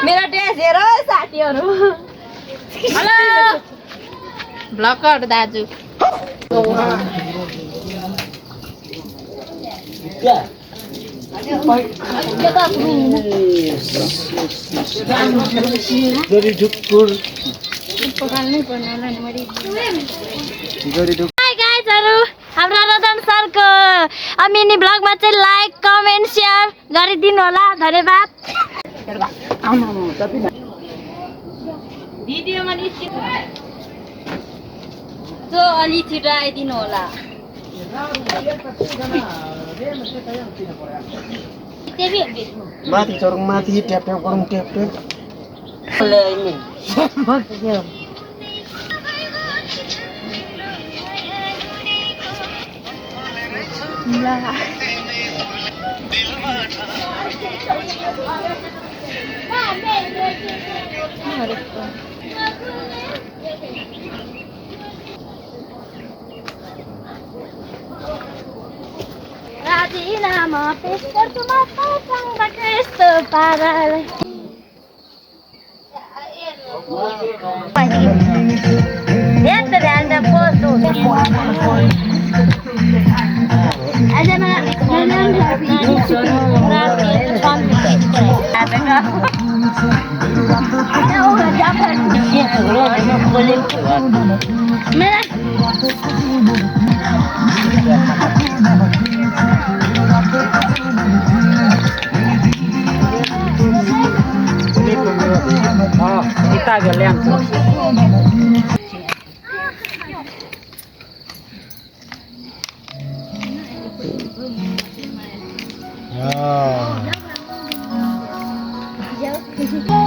मेरा ड्रेस हेर साथीहरु हेलो ब्लगर दाजु गरी ढुकुर पकाल्नै पर्ने होला नि मैले गरी ढुकुर हाय गाइजहरु हाम्रो रतन सरको मिनी ब्लगमा चाहिँ लाइक कमेन्ट शेयर गरिदिनु होला धन्यवाद भिडियोमा निस्किन्छ जो अलि छिटो आइदिनु होला माथि चढौँ माथि ट्याप ट्याप गरौँ ट्याप ट्याप राजीनामा पेश गर्छु म तपाईँसँग यस्तो पाराले यस्तो ध्यान त पोस्टो आज kita galian Jauh.